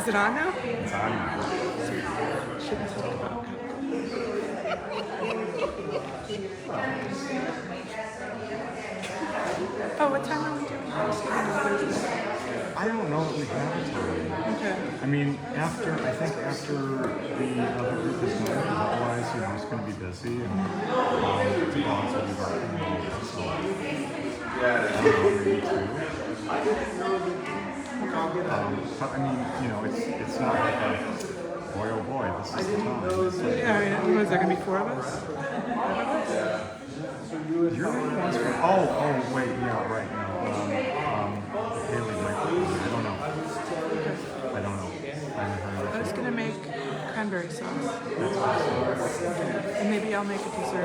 Is it on now? It's on now. Shouldn't talk about Oh, what time are we doing? I don't know that we have a time. Okay. I mean, I think after the other group is done, because otherwise, it's going to be busy and the dogs will be barking and so I don't know, maybe two. But I mean, it's not like boy, oh boy, this is the time. Yeah, I mean, was there going to be 4 of us? You're the ones from, wait, yeah, right, no, Kāhili might be, I don't know. I haven't heard of I was going to make cranberry sauce. That's awesome. And maybe I'll make a dessert.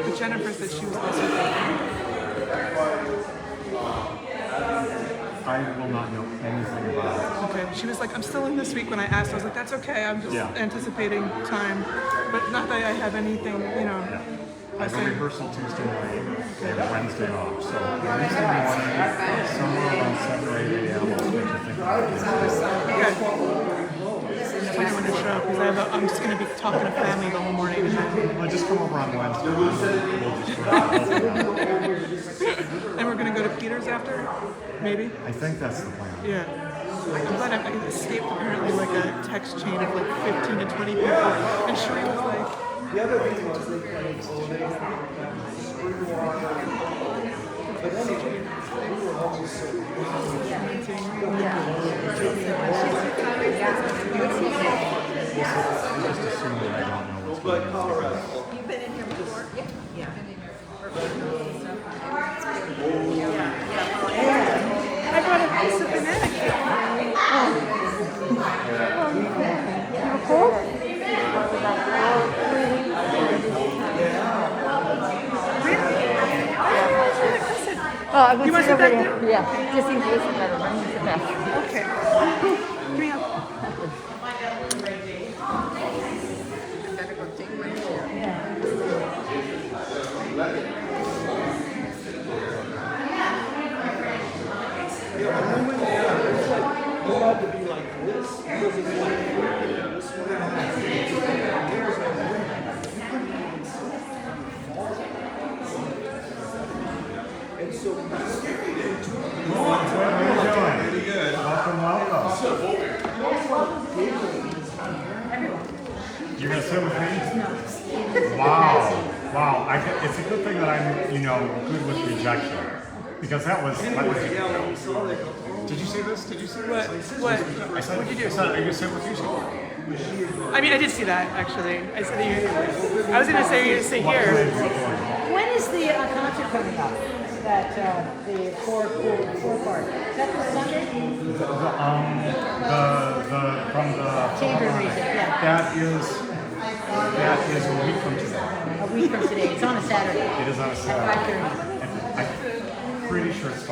But Jennifer said she was also baking. I will not know anything about it. Okay. She was like, I'm still in this week when I asked. I was like, that's okay. I'm just anticipating time. But not that I have anything, Yeah. I have a rehearsal Tuesday night and Wednesday off. So Wednesday morning, somewhere around 7 or 8 a.m. I'll start to think about it. I don't want to show up because I'm just going to be talking to family the whole morning. And then Well, just come over on Wednesday. We'll just and we're going to go to Peter's after? Maybe? I think that's the plan. Yeah. I'm glad I escaped apparently like a text chain of like 15 to 20 people. And Sheree was like, the other thing was they played spring water. But then we were always so I just assume that I don't know what's going on. Colorado. You've been in here before? Yeah. I brought a piece of banana cake. You have a cold? Oh, I You want to to sit back over here. Yeah, just in case I gotta run to the bathroom. Okay. Give me up. Better go take my chair. It had to be like this because it's like this and so What are you doing? Pretty good. Welcome. You're going to sit with me? Wow. It's a good thing that I'm, good with rejection. Because that was... Did you see this? What? I said, What'd you do? I said, are you going to sit with you? I mean, I did see that actually. I said I was going to say you're going to sit here. When is the concert coming up? That the four part. Is that this Sunday? From the Chamber music, yeah. That is a week from today. A week from today. It's on a Saturday. It is on a At Saturday. 5:30. I'm pretty sure it's 5:30.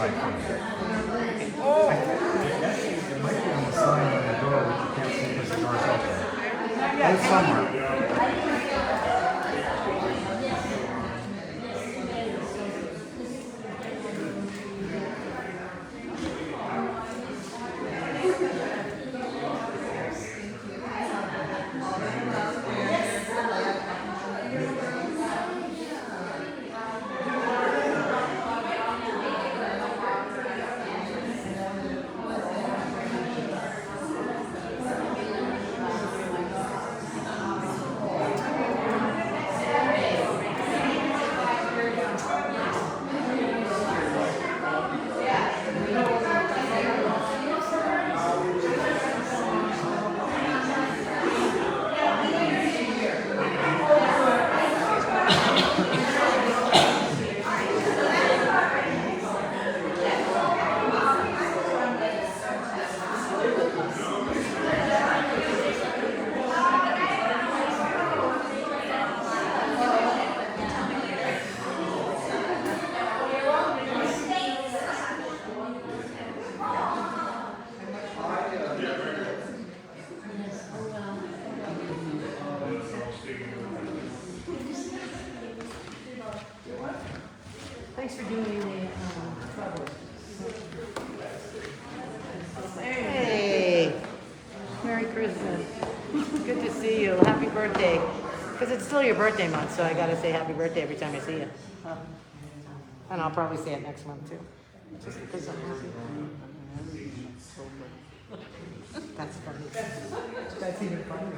It might be on the sign on the door, which you can't see because the door's open. It's somewhere. Thanks for doing the trouble. Hey. Good to see you. Happy birthday. Because it's still your birthday month, so I gotta say happy birthday every time I see you. And I'll probably say it next month too. Just because I'm happy. That's funny. That's even funnier.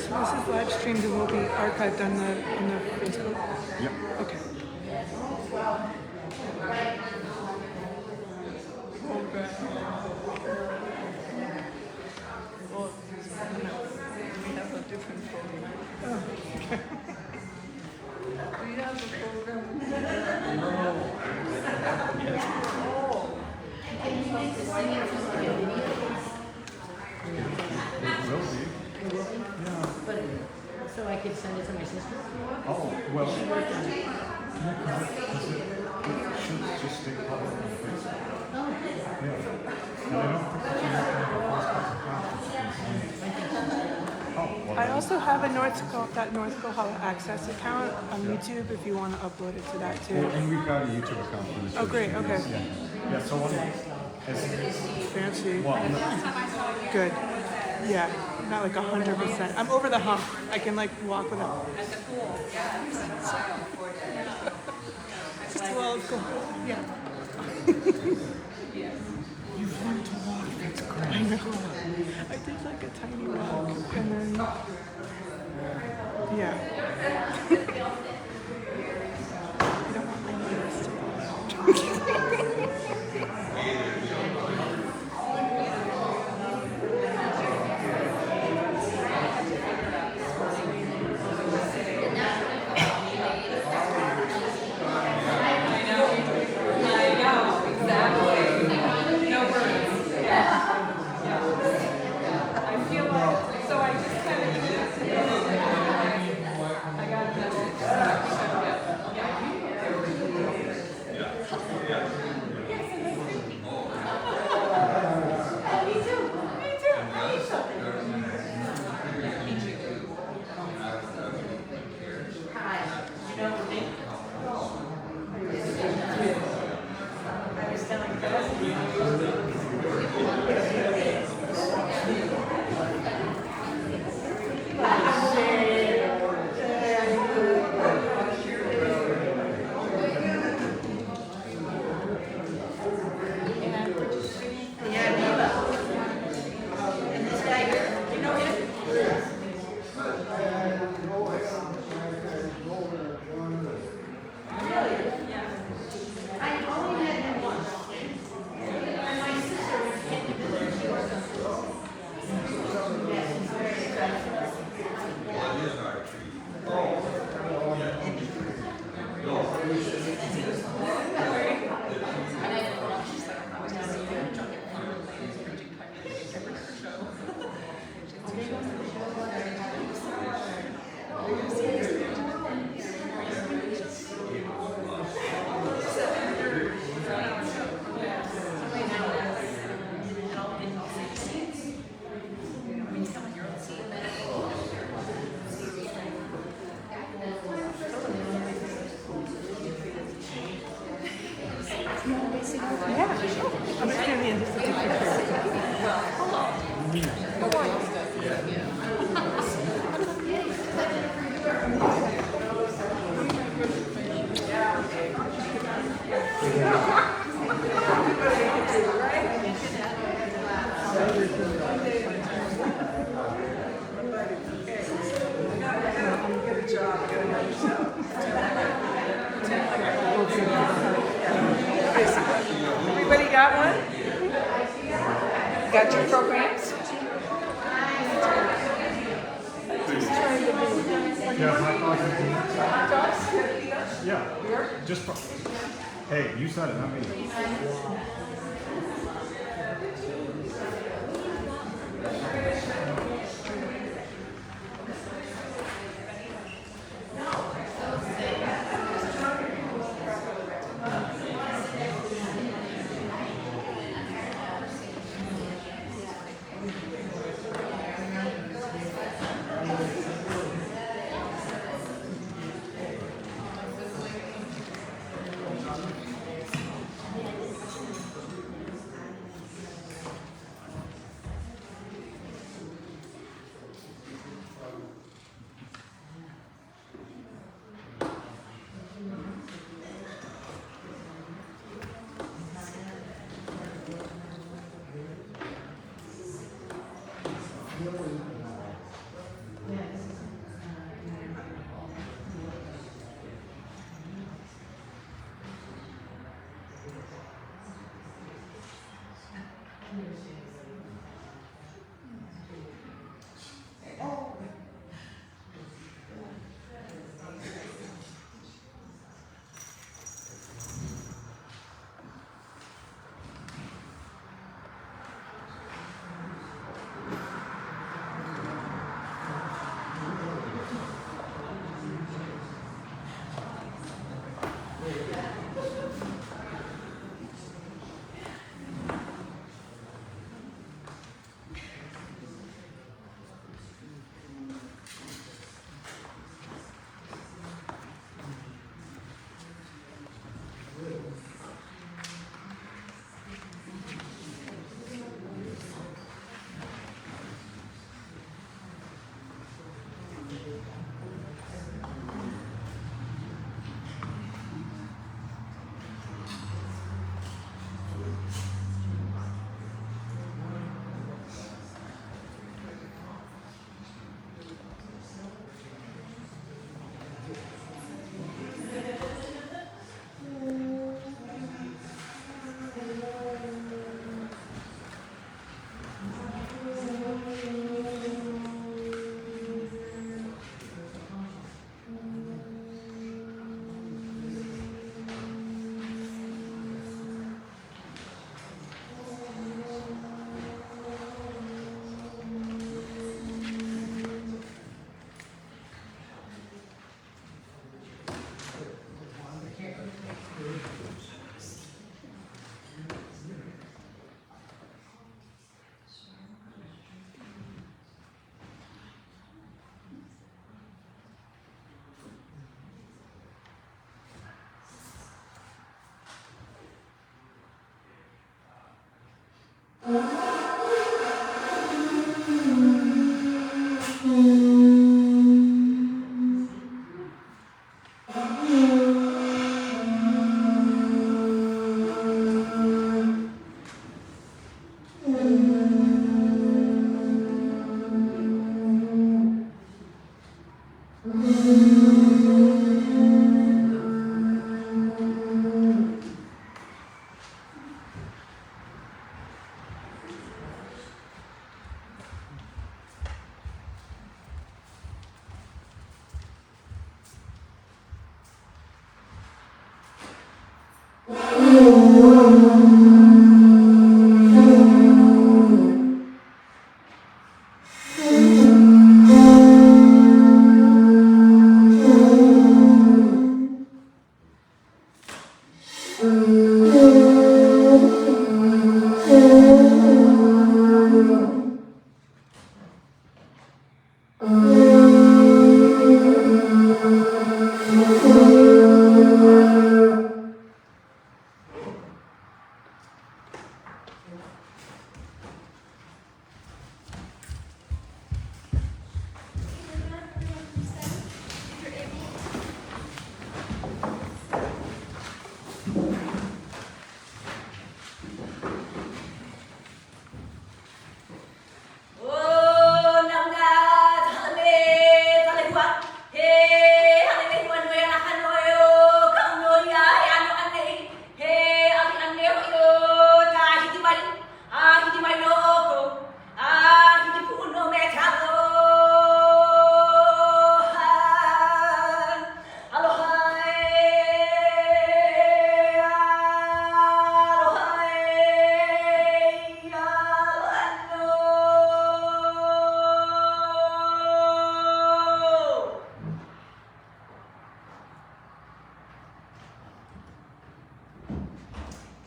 So this is live streamed and will be archived on the Facebook. Yep. Okay. We have a different program. We have a program. It will be. Yeah. But, so I could send it to my sister? Oh, well. Yeah, because it should just stay public on Facebook. Oh. Yeah. And I don't think that you have to have a Facebook account. Oh, well, I also have a North Kohala Access account on YouTube if you want to upload it to that too. and we've got a YouTube account for this. Oh, great, YouTube. okay. Yeah. Yeah, so Fancy. well, Good. Yeah, not like 100%. I'm over the hump. I can like walk without. Well, it's cool. Yeah. You've learned to walk. That's great. I know. I did like a tiny walk and then. Yeah. I don't want my neighbors to know. Yeah, sure. I'm just going to just to take pictures. Everybody got one? Got your programs? yeah, hot dogs. Yeah. Just. Hey, you said it, not me.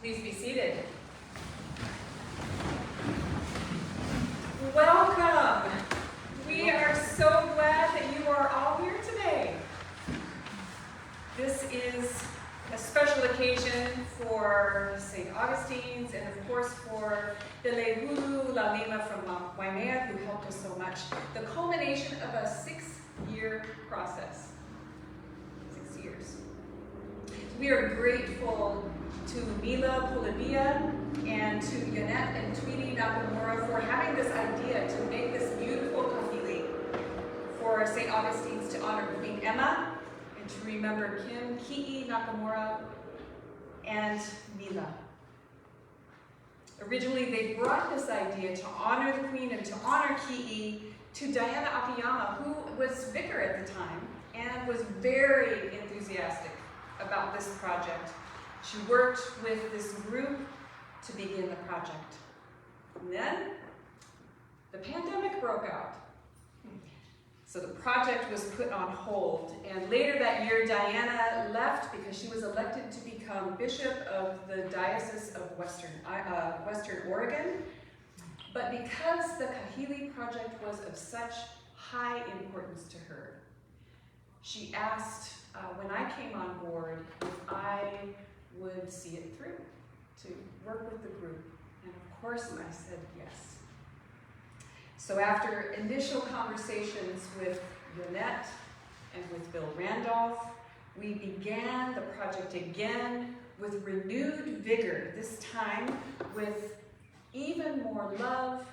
Please be seated. Welcome. We are so glad that you are all here today. This is a special occasion for St. Augustine's and of course for the Lehulu La Lima from Waimea who helped us so much. The culmination of a 6-year process. 6 years. We are grateful to Mila Polivia and to Yannette and Tweety Nakamura for having this idea to make this beautiful Kāhili for St. Augustine's to honor Queen Emma and to remember Kim Ki'i Nakamura and Mila. Originally, they brought this idea to honor the Queen and to honor Ki'i to Diana Akiyama, who was vicar at the time and was very enthusiastic about this project. She worked with this group to begin the project. And then the pandemic broke out. So the project was put on hold, and later that year Diana left because she was elected to become bishop of the Diocese of Western Oregon. But because the Kāhili project was of such high importance to her, she asked when I came on board if I would see it through, to work with the group. And of course I said yes. So after initial conversations with Yonette and with Bill Randolph, we began the project again with renewed vigor, this time with even more love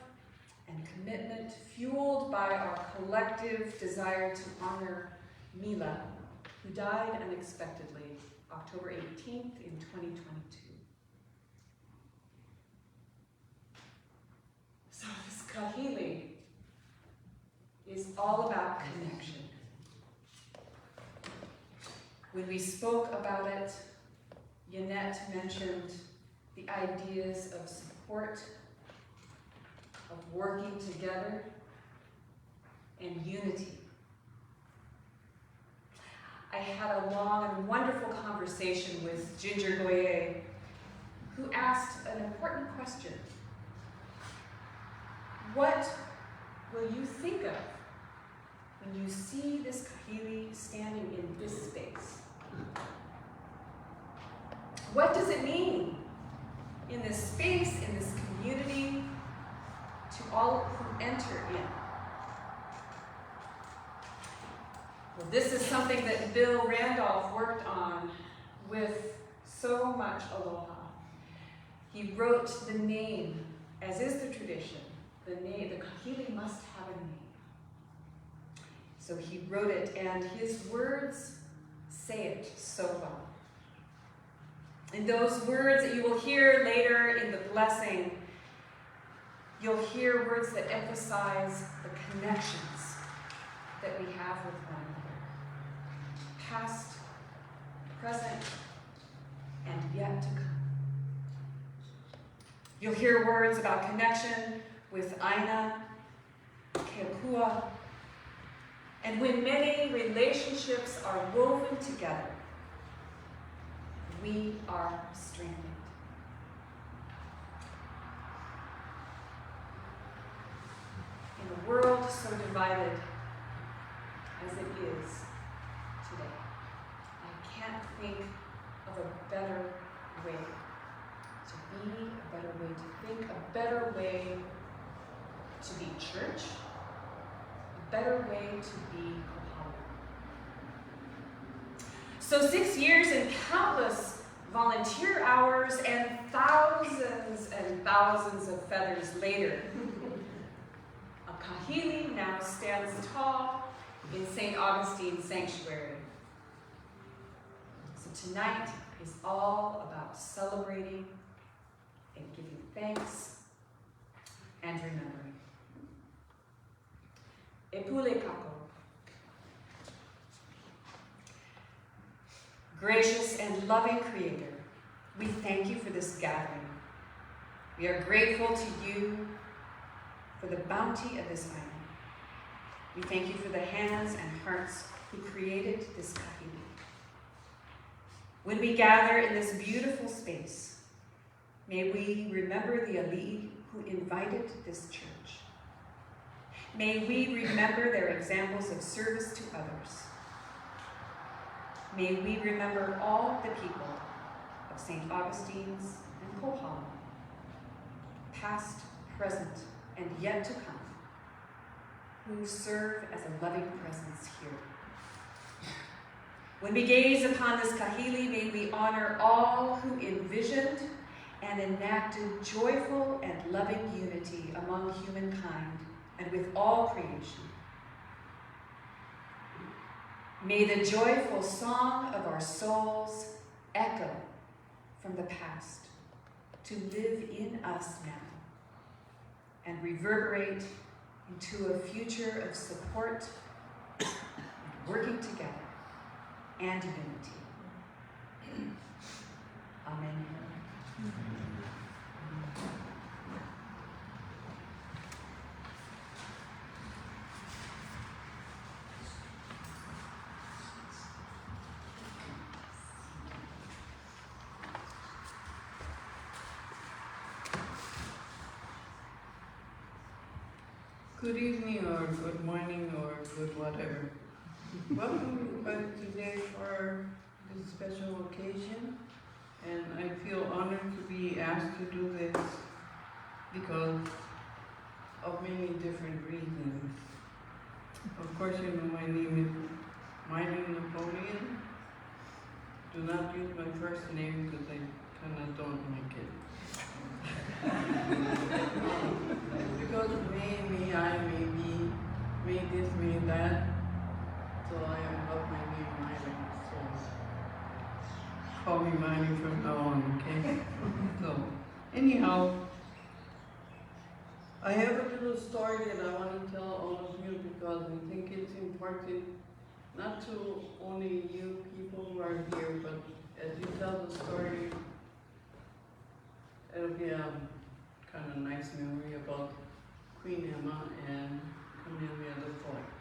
and commitment, fueled by our collective desire to honor Mila, who died unexpectedly October 18th in 2022. So this Kāhili is all about connection. When we spoke about it, Yonette mentioned the ideas of support, of working together, and unity. I had a long and wonderful conversation with Ginger Goyer, who asked an important question. What will you think of when you see this Kāhili standing in this space? What does it mean in this space, in this community, to all who enter in? Well, this is something that Bill Randolph worked on with so much aloha. He wrote the name, as is the tradition. The Kāhili must have a name. So he wrote it, and his words say it so well. In those words that you will hear later in the blessing, you'll hear words that emphasize the connections that we have with one another. Past, present, and yet to come. You'll hear words about connection with Aina, Keokua, and when many relationships are woven together, we are strengthened. In a world so divided as it is today, I can't think of a better way to be, a better way to think, a better way to be church, a better way to be Kāhali. So 6 years and countless volunteer hours and thousands of feathers later, a Kāhili now stands tall in St. Augustine Sanctuary. So tonight is all about celebrating and giving thanks and remembering. Epule kako. Gracious and loving Creator, we thank you for this gathering. We are grateful to you for the bounty of this island. We thank you for the hands and hearts who created this Kāhili. When we gather in this beautiful space, may we remember the ali'i who invited this church. May we remember their examples of service to others. May we remember all the people of St. Augustine's and Kohala, past, present, and yet to come, who serve as a loving presence here. When we gaze upon this Kāhili, may we honor all who envisioned and enacted joyful and loving unity among humankind and with all creation. May the joyful song of our souls echo from the past to live in us now and reverberate into a future of support, and working together, and unity. Amen. Good evening or good morning or good whatever. Welcome everybody today for this special occasion, and I feel honored to be asked to do this because of many different reasons. Of course, you know my name is Napoleon. Do not use my first name because I kind of don't like it. Because may, I, may be, may this, may that. So I am not my name Miley. So call me Miley from now on, okay? So anyhow, I have a little story that I want to tell all of you because I think it's important not to only you people who are here, but as you tell the story, it'll be a kind of nice memory about Queen Emma and Camellia the Fourth.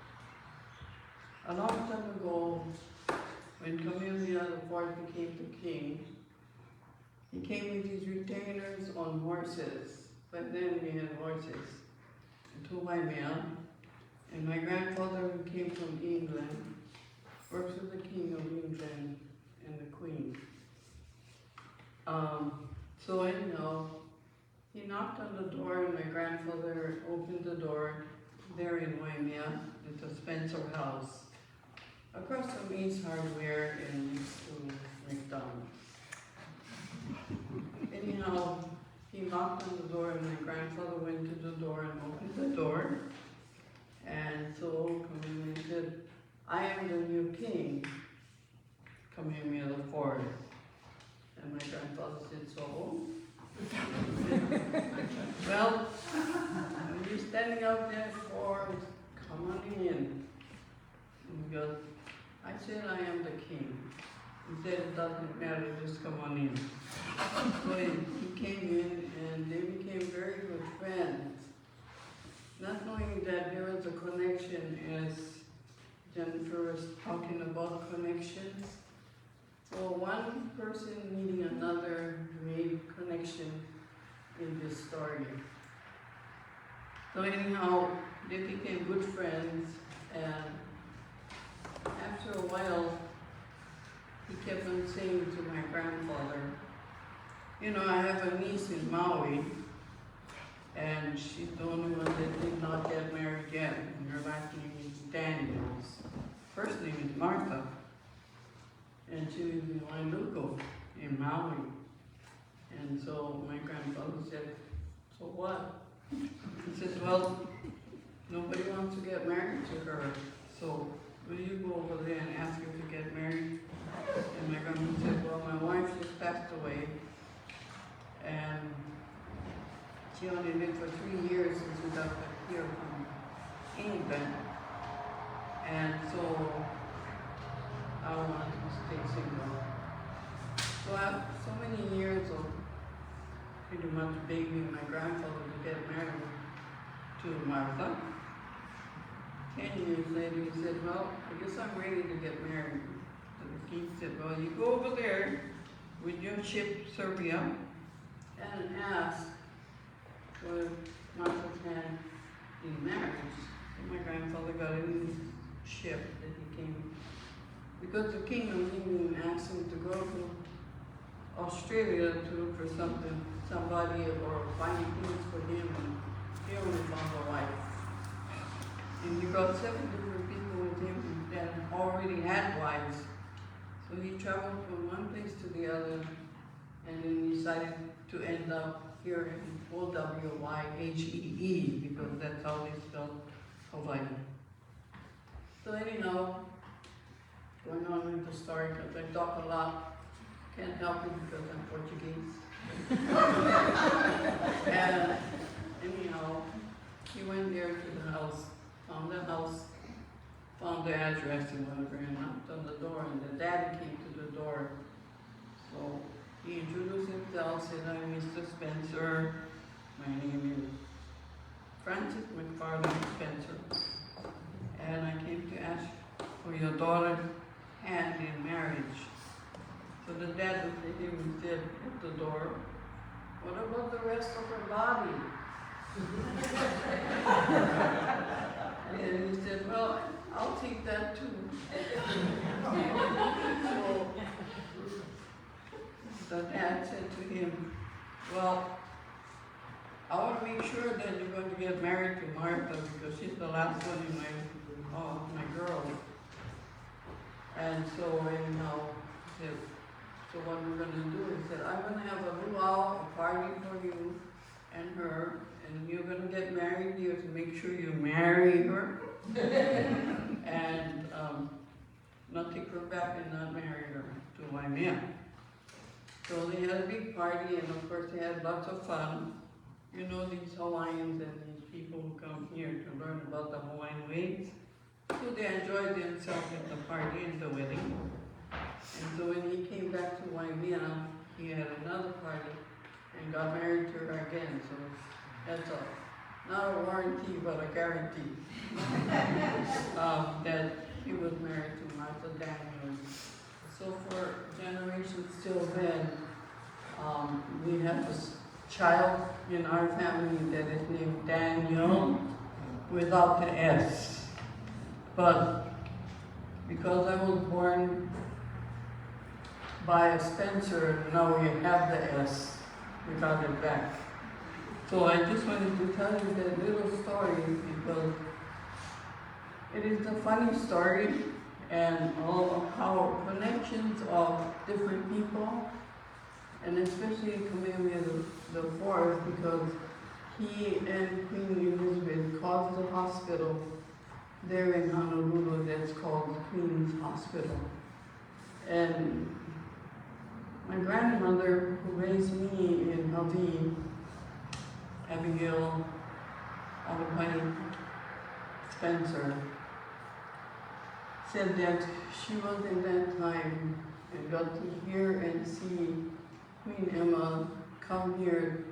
A long time ago, when Camellia the Fourth became the king, he came with his retainers on horses. But then we had horses, 2 white men, and my grandfather who came from England works with the King of England and the Queen. So anyhow, he knocked on the door and my grandfather opened the door there in Waimea. It's a Spencer house, across from Ace Hardware and next to McDonald's. Anyhow, he knocked on the door and my grandfather went to the door and opened the door. And so Camellia said, I am the new king, Camellia the Fourth. And my grandfather said, so? Well, when you're standing out there for, come on in. And he goes, I said I am the king. He said it doesn't matter, just come on in. So he came in and they became very good friends. Not knowing that there was a connection, as Jennifer was talking about connections. So one person meeting another made connection in this story. So anyhow, they became good friends, and after a while, he kept on saying to my grandfather, you know, I have a niece in Maui, and she's the only one that did not get married yet, and her last name is Daniels. First name is Martha, and she was in Wailuku in Maui. And so my grandfather said, so what? He said, well, nobody wants to get married to her, so will you go over there and ask her to get married? And my grandmother said, well, my wife just passed away, and she only lived for 3 years since we got back here from England. And so I wanted to stay single. So after so many years of pretty much begging my grandfather to get married to Martha, 10 years later he said, well, I guess I'm ready to get married. So the king said, well, you go over there with your ship, Serbia, and ask for Martha's hand in marriage. So my grandfather got in his ship that he came, because the king of England asked him to go to Australia to look for somebody or find things for him, and he only found a wife. And he brought 7 different people with him that already had wives. So he traveled from one place to the other, and then decided to end up here in Owyhee, because that's how they spell Hawaii. So anyhow, going on with the story, because I talk a lot, can't help it because I'm Portuguese. And anyhow, he went there to the house, found the address and whatever, and knocked on the door, and the daddy came to the door. So he introduced himself, said, I'm Mr. Spencer. My name is Francis McFarland Spencer. And I came to ask for your daughter's hand in marriage. So the dad looked at him and said at the door, what about the rest of her body? And he said, well, I'll take that too. So the dad said to him, well, I want to make sure that you're going to get married to Martha because she's the last one in my girls. And so anyhow, he said, so what we're going to do, he said, I'm going to have a luau, a party for you and her, and you're going to get married. You have to make sure you marry her. And not take her back and not marry her to my man. So they had a big party, and of course they had lots of fun. You know, these Hawaiians and these people who come here to learn about the Hawaiian ways. So they enjoyed themselves at the party and the wedding. And so when he came back to Waimea, he had another party and got married to her again. So that's not a warranty, but a guarantee that he was married to Martha Daniels. So for generations till then, we have this child in our family that is named Daniel without the S. But because I was born by a Spencer, now we have the S. We got it back. So I just wanted to tell you that little story because it is a funny story and all of how connections of different people, and especially Kamehameha the Fourth, because he and Queen Elizabeth caused the hospital there in Honolulu that's called Queen's Hospital. And my grandmother, who raised me in Hawaii, Abigail Alapani Spencer, said that she was in that time and got to hear and see Queen Emma come here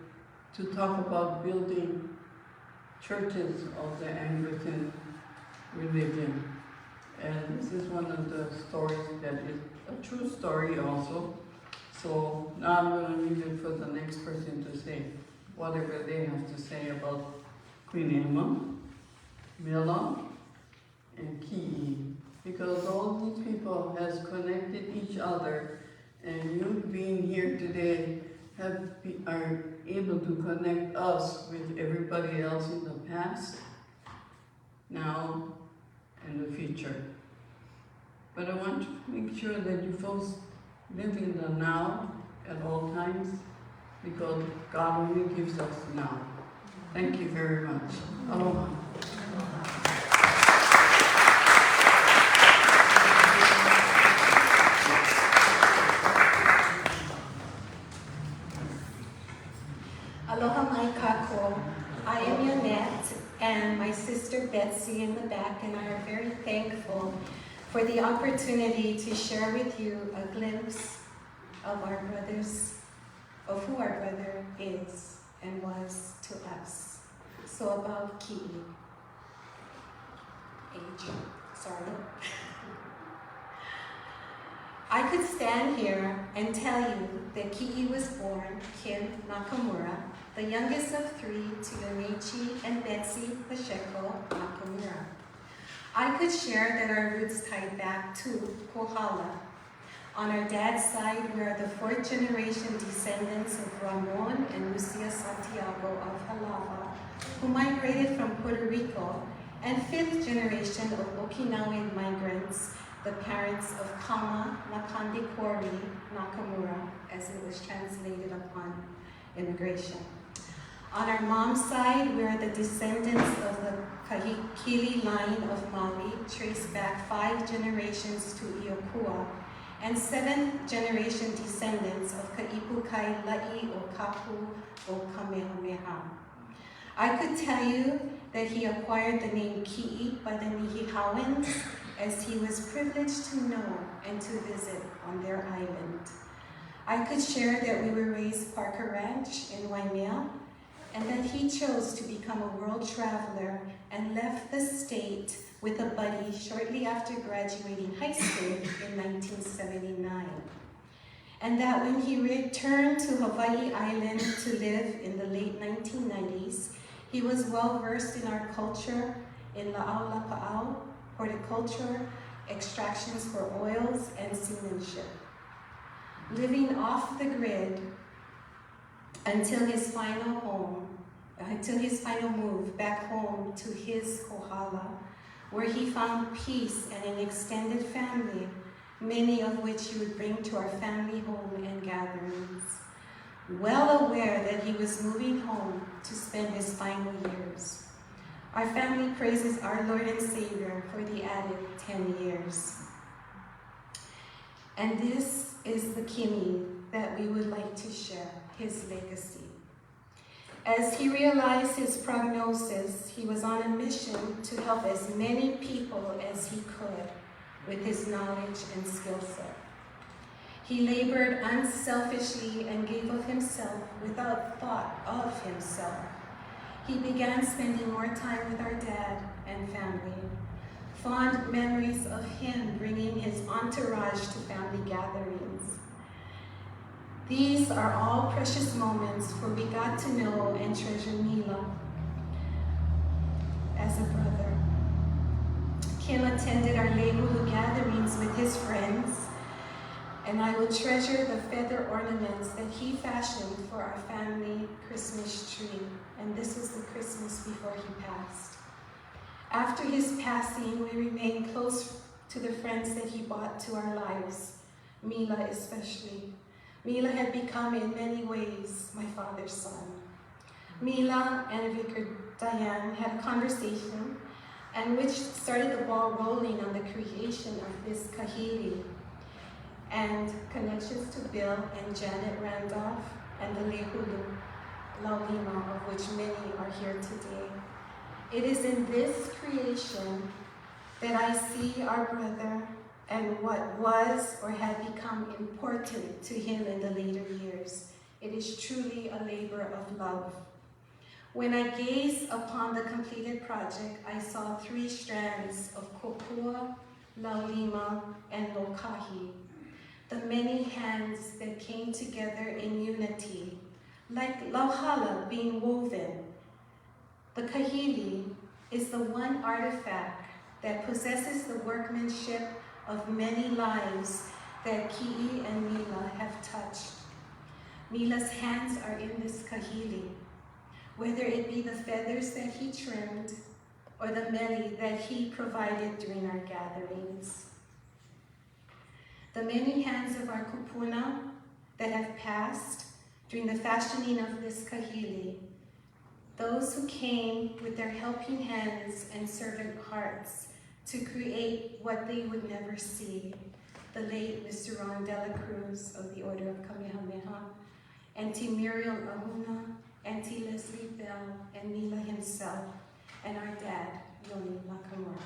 to talk about building churches of the Anglican religion. And this is one of the stories that is a true story also. So now I'm going to leave it for the next person to say whatever they have to say about Queen Emma, Mila, and Ki'i. Because all these people has connected each other, and you being here today are able to connect us with everybody else in the past, now, and the future. But I want to make sure that you folks live in the now at all times, because God only gives us now. Thank you very much. Aloha. Aloha mai kako. I am Yonette and my sister Betsy in the back, and I are very thankful for the opportunity to share with you a glimpse of our brothers, of who our brother is and was to us. So about Ki'i. Age. Sorry. I could stand here and tell you that Ki'i was born Kim Nakamura, the youngest of three to Yonechi and Betsy Pacheco Nakamura. I could share that our roots tied back to Kohala. On our dad's side, we are the fourth generation descendants of Ramon and Lucia Santiago of Halava, who migrated from Puerto Rico, and fifth generation of Okinawan migrants, the parents of Kama Nakandi Kori Nakamura, as it was translated upon immigration. On our mom's side, we are the descendants of the Kāhili line of Maui, traced back 5 generations to Iokua, and 7th generation descendants of Ka'ipukai La'i o Kapu o Kamehameha. I could tell you that he acquired the name Ki'i by the Niihauans, as he was privileged to know and to visit on their island. I could share that we were raised Parker Ranch in Waimea, and that he chose to become a world traveler and left the state with a buddy shortly after graduating high school in 1979. And that when he returned to Hawaii Island to live in the late 1990s, He was well versed in our culture, in la'au, horticulture, extractions for oils, and seamanship. Living off the grid until his final move back home to his kohala, where he found peace and an extended family, many of which he would bring to our family home and gatherings. Well aware that he was moving home to spend his final years. Our family praises our Lord and Savior for the added 10 years. And this is the Kimi that we would like to share, his legacy. As he realized his prognosis, he was on a mission to help as many people as he could with his knowledge and skill set. He labored unselfishly and gave of himself without thought of himself. He began spending more time with our dad and family. Fond memories of him bringing his entourage to family gatherings. These are all precious moments where we got to know and treasure Mila as a brother. Kim attended our Leihulu gatherings with his friends, and I will treasure the feather ornaments that he fashioned for our family Christmas tree. And this was the Christmas before he passed. After his passing, we remained close to the friends that he brought to our lives, Mila especially. Mila had become in many ways my father's son. Mila and Vicar Diane had a conversation, and which started the ball rolling on the creation of this Kāhili, and connections to Bill and Janet Randolph and the Leihulu Laulima, of which many are here today. It is in this creation that I see our brother and what was or had become important to him in the later years. It is truly a labor of love. When I gaze upon the completed project, I saw 3 strands of Kopua, Laulima, and Lokahi, the many hands that came together in unity, like lauhala being woven. The Kāhili is the one artifact that possesses the workmanship of many lives that Ki'i and Mila have touched. Mila's hands are in this Kāhili, whether it be the feathers that he trimmed or the meli that he provided during our gatherings. The many hands of our kupuna that have passed during the fashioning of this Kāhili, those who came with their helping hands and servant hearts to create what they would never see, the late Mr. Ron Dela Cruz of the Order of Kamehameha, Auntie Muriel Ahuna, Auntie Leslie Bell, and Mila himself, and our dad, Yoni Nakamura.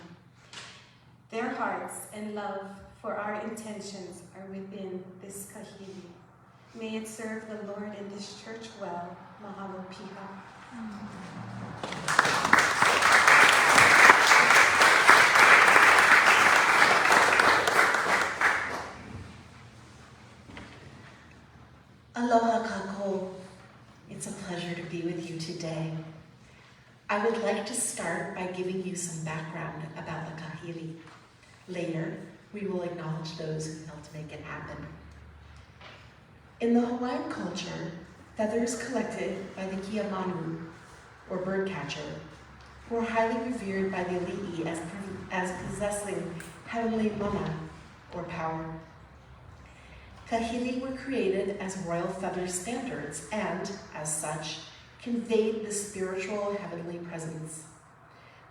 Their hearts and love for our intentions are within this Kāhili. May it serve the Lord in this church well. Mahalo piha. Aloha kako. It's a pleasure to be with you today. I would like to start by giving you some background about the Kāhili. Later, we will acknowledge those who helped make it happen. In the Hawaiian culture, feathers collected by the kiamanu, or birdcatcher, were highly revered by the ali'i as possessing heavenly mana, or power. Kāhili were created as royal feather standards and, as such, conveyed the spiritual heavenly presence.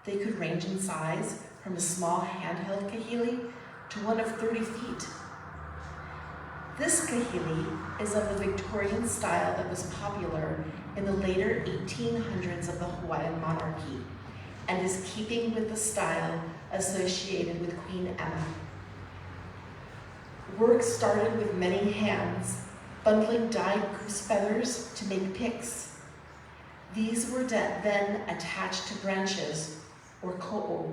They could range in size from a small handheld kahili to one of 30 feet. This kahili is of the Victorian style that was popular in the later 1800s of the Hawaiian monarchy and is keeping with the style associated with Queen Emma. Work started with many hands, bundling dyed goose feathers to make picks. These were then attached to branches, or ko'o.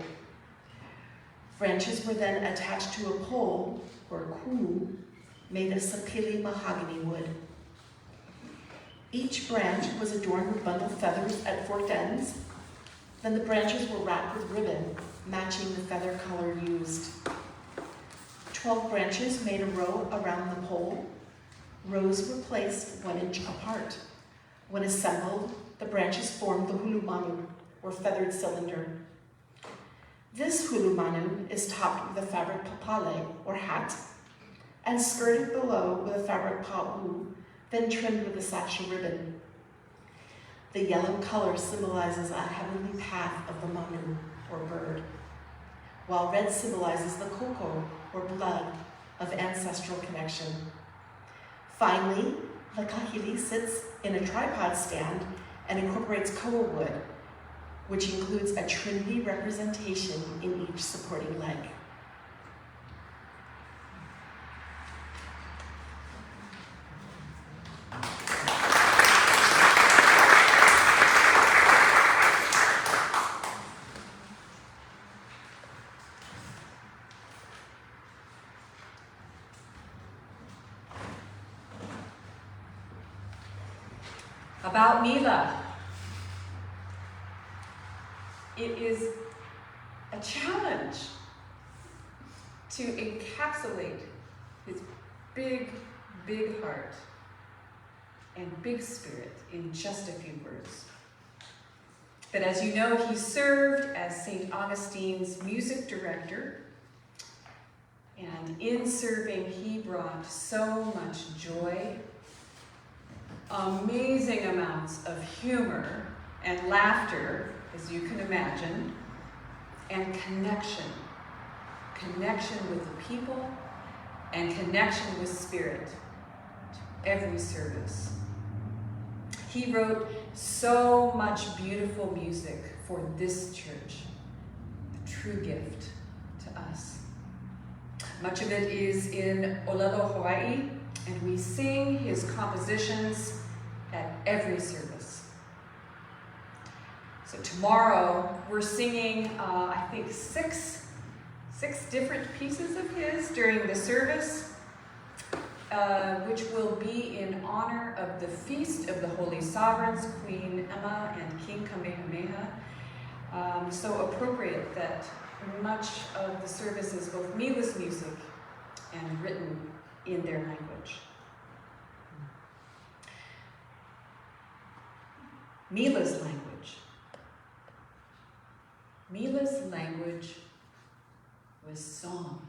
Branches were then attached to a pole, or ku, made of sapili mahogany wood. Each branch was adorned with bundled feathers at forked ends. Then the branches were wrapped with ribbon, matching the feather color used. 12 branches made a row around the pole. Rows were placed 1 inch apart. When assembled, the branches formed the hulumanu, or feathered cylinder. This hulumanu is topped with a fabric papale, or hat, and skirted below with a fabric pa'u, then trimmed with a sasha ribbon. The yellow color symbolizes a heavenly path of the manu, or bird, while red symbolizes the koko, or blood, of ancestral connection. Finally, the Kāhili sits in a tripod stand and incorporates koa wood, which includes a trinity representation in each supporting leg. About Mila. It is a challenge to encapsulate his big, big heart and big spirit in just a few words. But as you know, he served as St. Augustine's music director, and in serving, he brought so much joy, amazing amounts of humor and laughter, as you can imagine, and connection. Connection with the people and connection with spirit to every service. He wrote so much beautiful music for this church, a true gift to us. Much of it is in Olelo, Hawaii, and we sing his compositions at every service. So tomorrow we're singing, I think, six different pieces of his during the service, which will be in honor of the Feast of the Holy Sovereigns, Queen Emma and King Kamehameha. So appropriate that much of the service is both Mila's music and written in their language. Mila's language. Mila's language was song.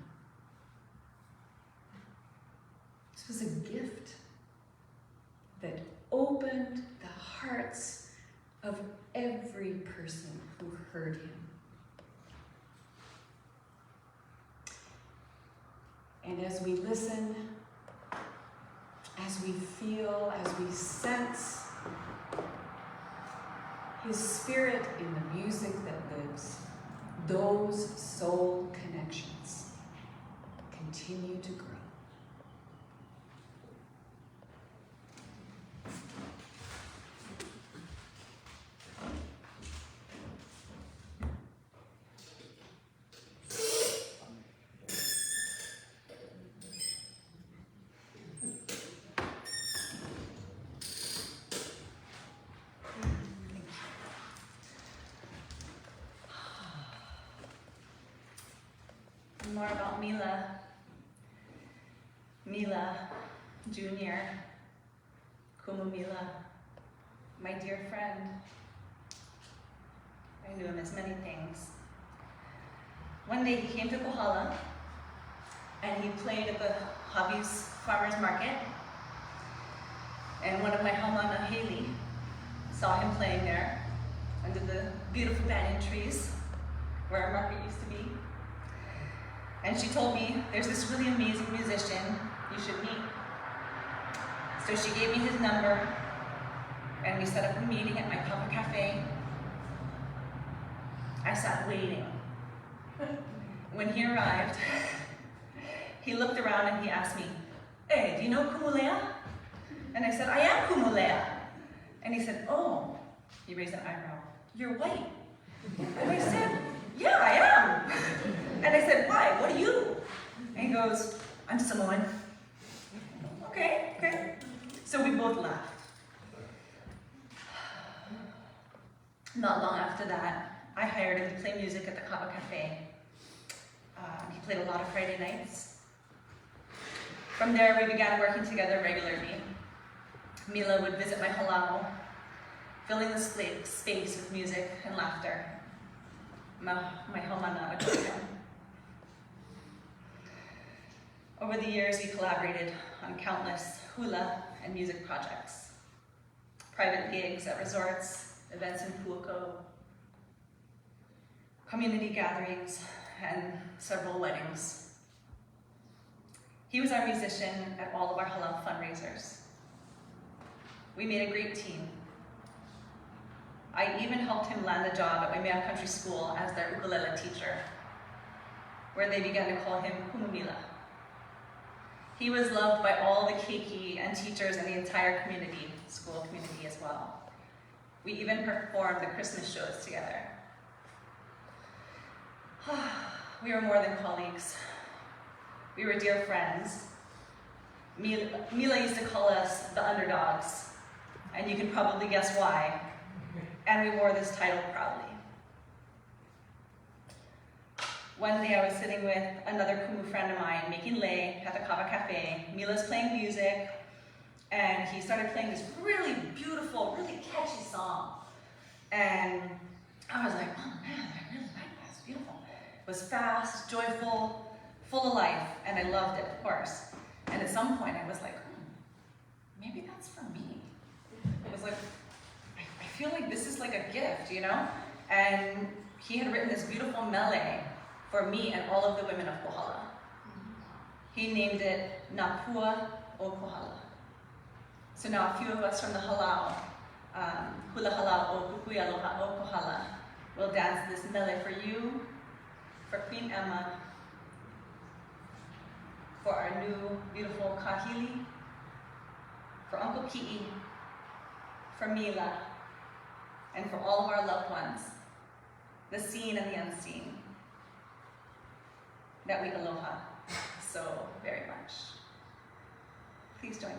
This was a gift that opened the hearts of every person who heard him. And as we listen, as we feel, as we sense his spirit in the music that lives, those soul connections continue to grow. More about Mila Jr., Kumu Mila, my dear friend. I knew him as many things. One day he came to Kohala and he played at the Hobbies Farmers Market, and one of my haumana, Haley, saw him playing there under the beautiful banyan trees where our market used to be. And she told me, there's this really amazing musician you should meet. So she gave me his number, and we set up a meeting at my Papa Cafe. I sat waiting. When he arrived, he looked around and he asked me, "Hey, do you know Kumulea?" And I said, "I am Kumulea." And he said, "Oh," he raised an eyebrow, "you're white." And I said, "Yeah, I am." And I said, "Why? What are you?" And he goes, "I'm Samoan." Okay. So we both laughed. Not long after that, I hired him to play music at the Kava Cafe. He played a lot of Friday nights. From there, we began working together regularly. Mila would visit my halau, filling the space with music and laughter. My haumana would join him. Over the years, we collaborated on countless hula and music projects, private gigs at resorts, events in Pu'uko, community gatherings, and several weddings. He was our musician at all of our halal fundraisers. We made a great team. I even helped him land a job at Waimea Country School as their ukulele teacher, where they began to call him Kumumila. He was loved by all the keiki and teachers in the entire community, school community as well. We even performed the Christmas shows together. We were more than colleagues. We were dear friends. Mila used to call us the underdogs, and you can probably guess why. And we wore this title proudly. One day I was sitting with another Kumu friend of mine making lei at the Kava Cafe. Mila's playing music, and he started playing this really beautiful, really catchy song. And I was like, oh man, I really like that, it's beautiful. It was fast, joyful, full of life, and I loved it, of course. And at some point I was like, maybe that's for me. It was like, I feel like this is like a gift, you know? And he had written this beautiful mele for me and all of the women of Kohala. He named it Napua o Kohala. So now a few of us from the halau, hula halau o kukui aloha o Kohala, will dance this mele for you, for Queen Emma, for our new beautiful Kāhili, for Uncle Ki'i, for Mila, and for all of our loved ones, the seen and the unseen, that we aloha so very much. Please join me.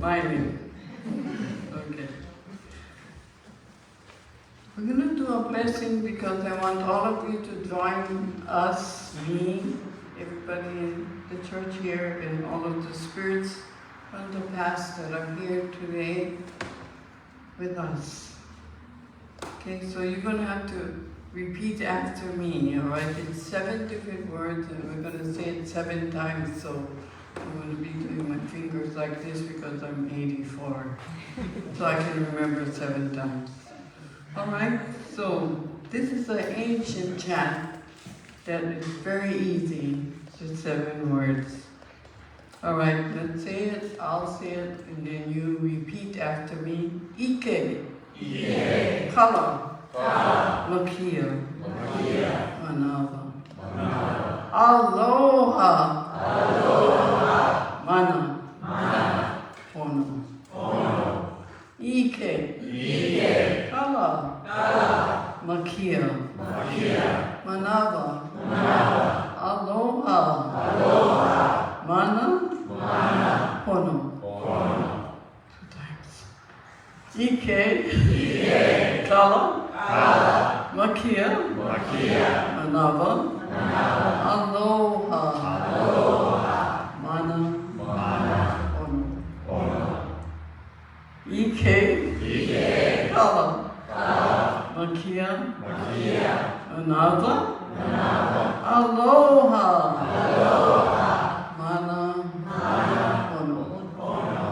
Smiling. Okay. We're going to do a blessing because I want all of you to join us, me, everybody in the church here, and all of the spirits from the past that are here today with us. Okay, so you're going to have to repeat after me, all right? It's 7 different words, and we're going to say it 7 times, so I'm going to be doing my fingers like this because I'm 84, so I can remember 7 times. All right, so this is an ancient chant that is very easy, just 7 words. All right, let's say it, I'll say it, and then you repeat after me. Ike. Ike. Kala. Kala. Makia. Makia. Manava. Manava. Aloha. Aloha. Mana. Mana. Pono. Pono. Ike. Ike. Kala. Kala. Makia. Makia. Manava. Manava. Aloha. Aloha. Mana. Mana. Pono. Pono. 2 times. Ike. Ike. Kala. Kala. Makia. Makia. Manava. Manava. Aloha. Aloha. Mana. Mana. Pono. Pono. Ike. Ike. Kala. Kala. Makia. Makia. Manava. Manava. Aloha. Aloha. Mana. Mana. Pono. Pono.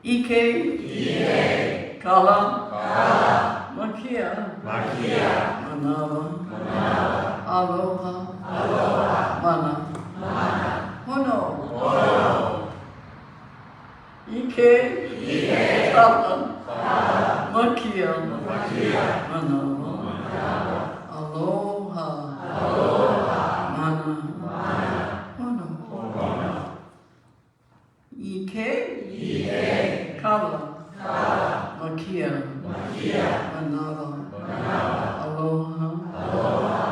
Ike. Ike. Kala. Kala. Makia. Makia. Manava. Manava. Aloha. Aloha. Mana. Mana. Pono. Pono. Ike. Ike. Kala. Kala. Makia. Makia. Manava. Manava. Aloha. Aloha. Mana. Mana. Pono. Pono. Ike. Ike. Kala. Kala. Makia. Makia. Manava. Manava. Aloha. Aloha.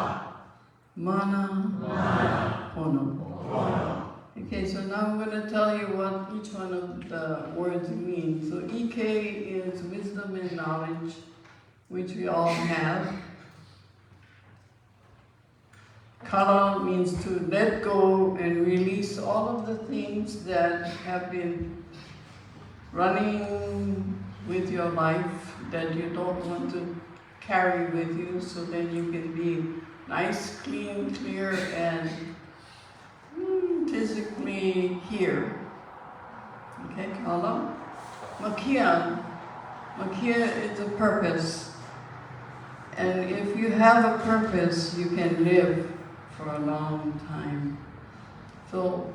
Mana. Mana. Pono. Pono. Okay, so now I'm going to tell you what each one of the words mean. So Ike is wisdom and knowledge, which we all have. Kala means to let go and release all of the things that have been running with your life that you don't want to carry with you, so then you can be nice, clean, clear, and physically here. Okay, Kala. Makia. Makia is a purpose. And if you have a purpose, you can live for a long time. So,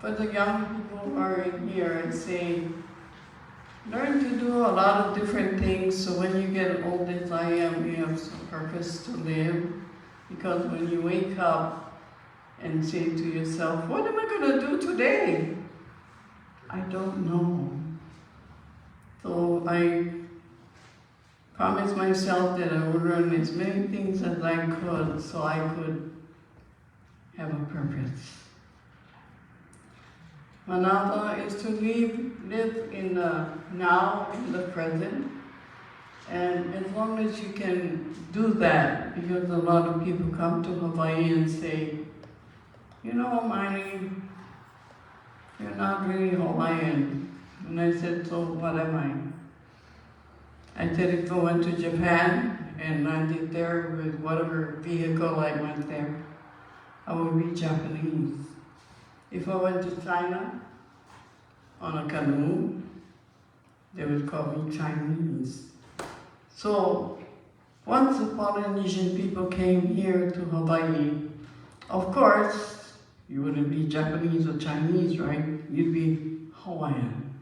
for the young people who are in here, I say, learn to do a lot of different things, so when you get old as I am, you have some purpose to live. Because when you wake up and say to yourself, what am I going to do today? I don't know. So I promised myself that I would learn as many things as I could so I could have a purpose. Manava is to live in the now, in the present. And as long as you can do that, because a lot of people come to Hawaii and say, you know, Miley, you're not really Hawaiian. And I said, so what am I? I said, if I went to Japan and landed there with whatever vehicle I went there, I would be Japanese. If I went to China on a canoe, they would call me Chinese. So once the Polynesian people came here to Hawaii, of course, you wouldn't be Japanese or Chinese, right? You'd be Hawaiian.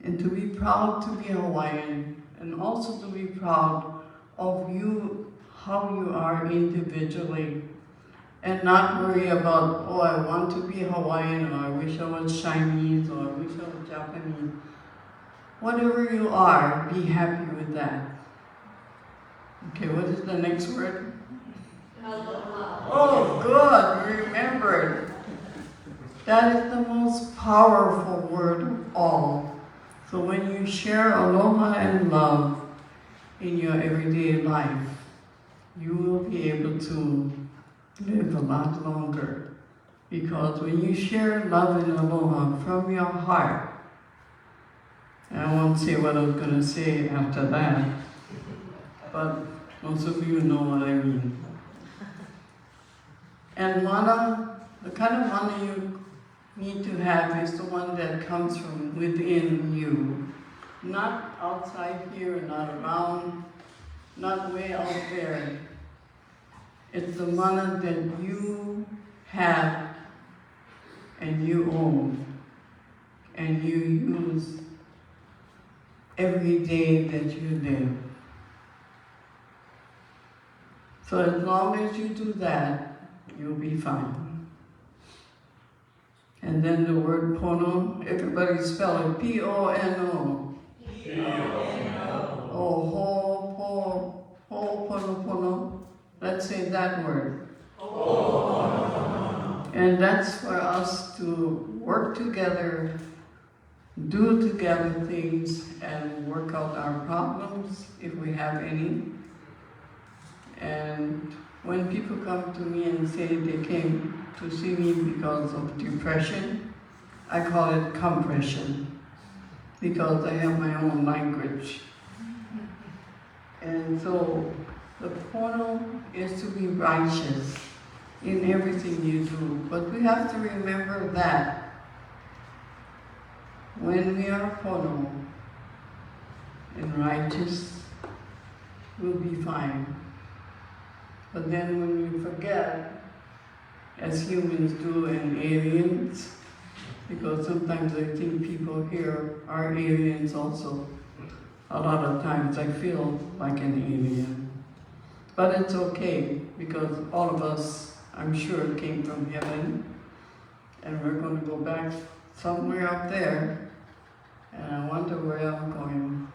And to be proud to be Hawaiian, and also to be proud of you, how you are individually, and not worry about, oh, I want to be Hawaiian, or I wish I was Chinese, or I wish I was Japanese. Whatever you are, be happy with that. Okay, what is the next word? Oh, good, remembered. That is the most powerful word of all. So when you share aloha and love in your everyday life, you will be able to live a lot longer. Because when you share love and aloha from your heart, and I won't say what I was going to say after that, but most of you know what I mean. And mana, the kind of mana you need to have is the one that comes from within you. Not outside here, not around, not way out there. It's the mana that you have and you own and you use every day that you live. So as long as you do that, you'll be fine. And then the word pono, everybody spell it P-O-N-O. P-O-N-O. Oh, ho, pono, pono. Let's say that word. And that's for us to work together, do together things, and work out our problems, if we have any. And when people come to me and say they came to see me because of depression, I call it compression, because I have my own language. And so the pono is to be righteous in everything you do. But we have to remember that when we are pono and righteous, we'll be fine. But then when we forget, as humans do and aliens, because sometimes I think people here are aliens also. A lot of times I feel like an alien. But it's okay, because all of us, I'm sure, came from heaven, and we're going to go back somewhere up there, and I wonder where I'm going.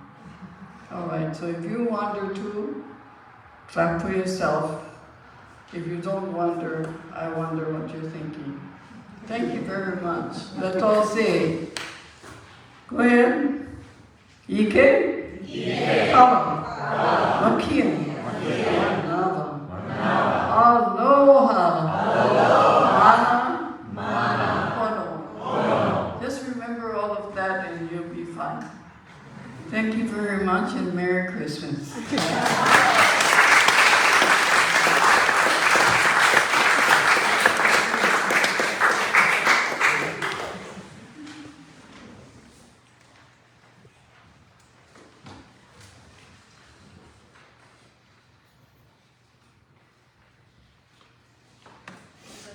All right, so if you wonder too, clap for yourself. If you don't wonder, I wonder what you're thinking. Thank you very much. Let's all say, go ahead. Ike? Ike. Kama. Makia. Manava. Aloha. Mana. Pono. Just remember all of that and you'll be fine. Thank you very much and Merry Christmas. The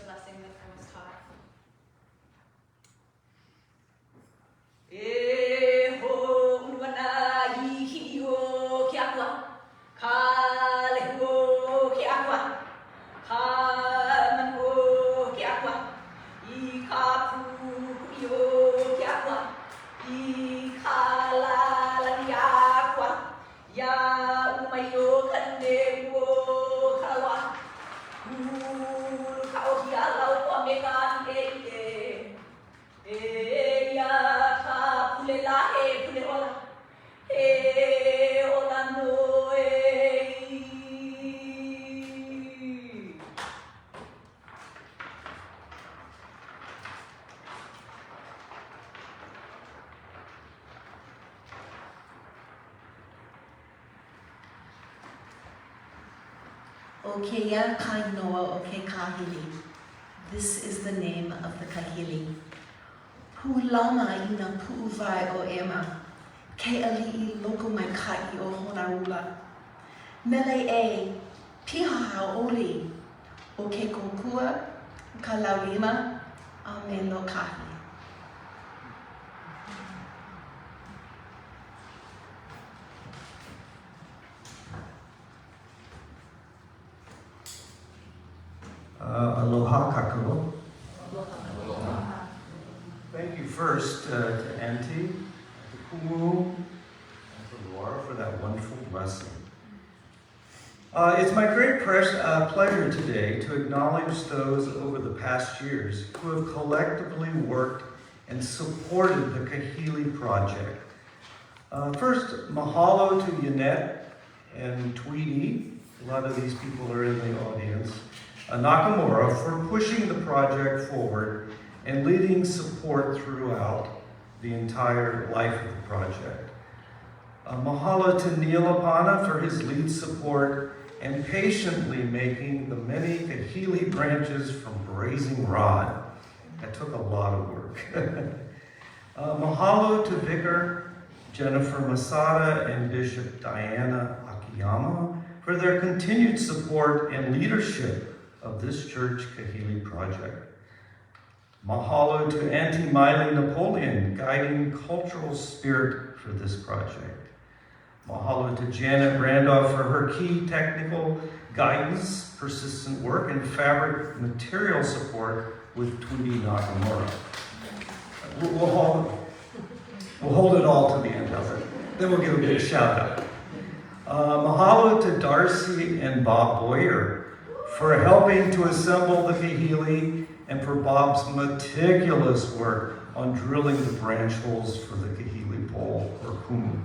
blessing that I was taught. Okeya kainoa oke Kāhili. This is the name of the Kāhili. Pulama ina pu'uvai o ema. Ke ali'i loko mai ka'i o Honaula. Mele e pihaha oli o ke kokua ka laulima a me no kahi. Aloha kakalo. Thank you first to Auntie, to Kumu, and to Laura for that wonderful blessing. It's my great pleasure today to acknowledge those over the past years who have collectively worked and supported the Kāhili project. First, mahalo to Yannette and Tweety, a lot of these people are in the audience, Nakamura, for pushing the project forward and leading support throughout the entire life of the project. Mahalo to Neil Apana for his lead support and patiently making the many Kāhili branches from Raising Rod. That took a lot of work. Mahalo to Vicar Jennifer Masada and Bishop Diana Akiyama for their continued support and leadership of this church Kāhili project. Mahalo to Auntie Miley Napoleon, guiding cultural spirit for this project. Mahalo to Janet Randolph for her key technical guidance, persistent work, and fabric material support with Tweety Nakamura. We'll hold it all to the end of it. Then we'll give a big shout out. Mahalo to Darcy and Bob Boyer for helping to assemble the Kāhili and for Bob's meticulous work on drilling the branch holes for the Kāhili pole, or kumu.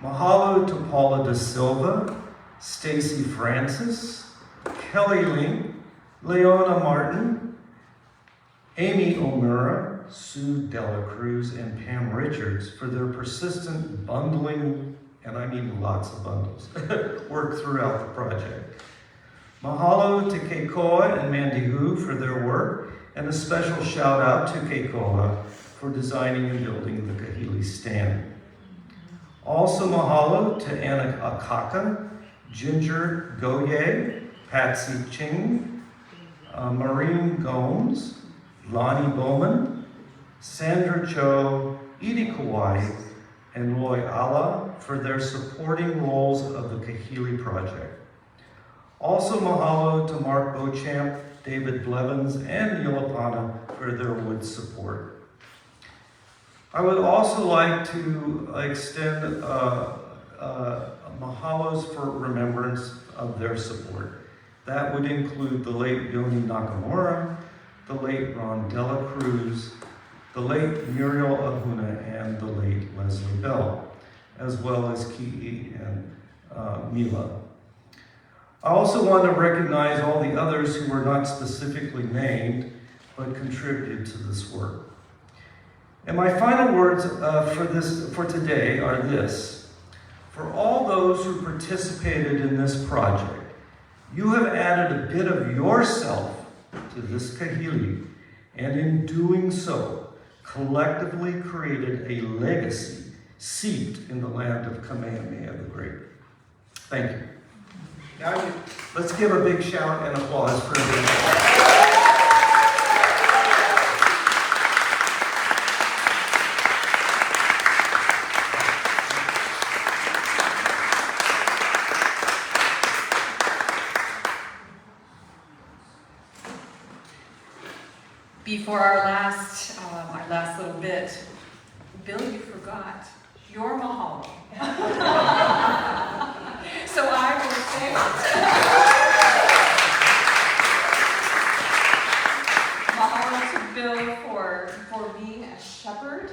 Mahalo to Paula da Silva, Stacy Francis, Kelly Ling, Leona Martin, Amy Omura, Sue Dela Cruz, and Pam Richards for their persistent bundling, and I mean lots of bundles, work throughout the project. Mahalo to Keikoa and Mandy Hu for their work, and a special shout out to Keikoa for designing and building the Kāhili stand. Also mahalo to Anna Akaka, Ginger Goye, Patsy Ching, Maureen Gomes, Lonnie Bowman, Sandra Cho, Edie Kawai, and Loy Ala for their supporting roles of the Kāhili project. Also mahalo to Mark Beauchamp, David Blevins, and Neil Apana for their wood support. I would also like to extend mahalos for remembrance of their support. That would include the late Yoni Nakamura, the late Ron Dela Cruz, the late Muriel Ahuna, and the late Leslie Bell, as well as Ki'i and Mila. I also want to recognize all the others who were not specifically named, but contributed to this work. And my final words for today are this. For all those who participated in this project, you have added a bit of yourself to this Kāhili, and in doing so, collectively created a legacy seeped in the land of Kamehameha the Great. Thank you. Now, let's give a big shout and applause for everyone. Before our last little bit, Bill, you forgot your mahalo. So I will say mahalo to Bill for being a shepherd,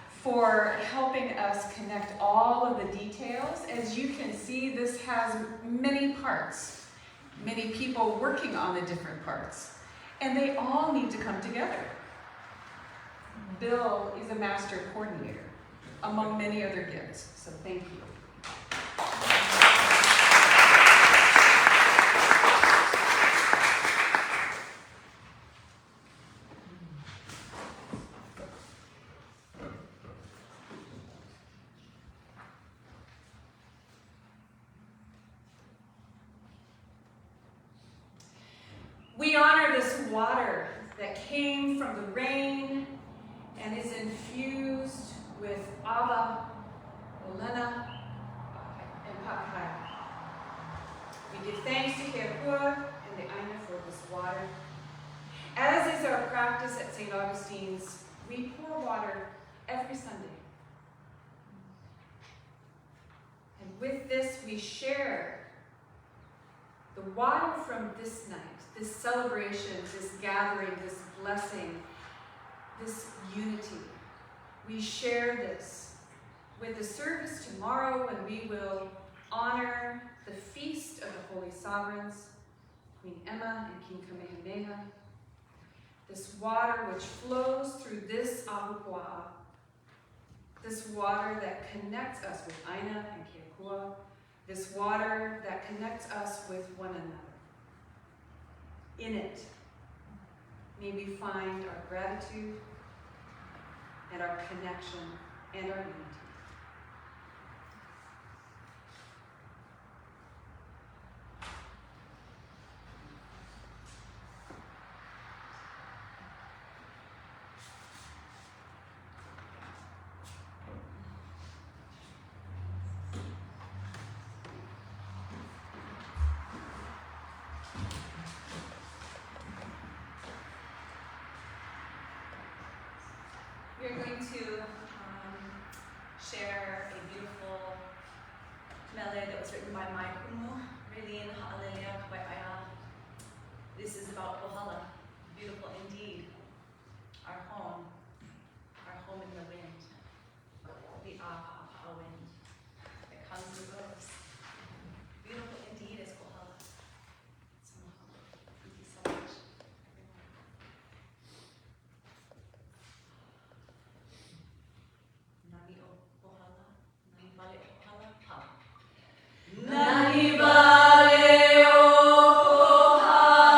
for helping us connect all of the details. As you can see, this has many parts, many people working on the different parts. And they all need to come together. Bill is a master coordinator, among many other gifts, so thank you. We honor this water that came from the rain and is infused with Ava, Olena, and Pakai. We give thanks to Keapua and the Aina for this water. As is our practice at St. Augustine's, we pour water every Sunday. And with this, we share The water from this night, this celebration, this gathering, this blessing, this unity. We share this with the service tomorrow when we will honor the feast of the Holy Sovereigns, Queen Emma and King Kamehameha. This water which flows through this ahupua'a, this water that connects us with Aina and Keakua, this water that connects us with one another. In it, may we find our gratitude and our connection and our unity. We're going to share a beautiful mele that was written by my kumu, Raylene Ha'alelea Kawai'aia. This is about Kohala, beautiful indeed. Our home in the wind, the A'apa'a wind that comes and goes. Beautiful indeed is Kohala. So mahalo. Thank you so much. Nani o Kohala, nani vale o Kohala, pa. Nani vale o Kohala,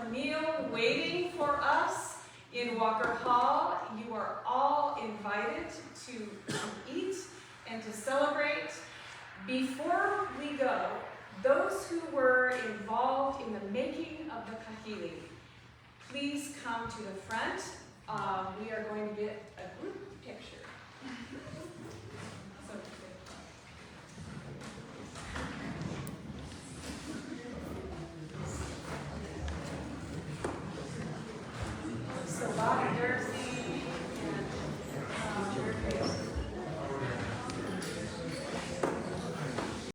a meal waiting for us in Walker Hall. You are all invited to eat and to celebrate. Before we go, those who were involved in the making of the Kāhili, please come to the front. We are going to get a group picture.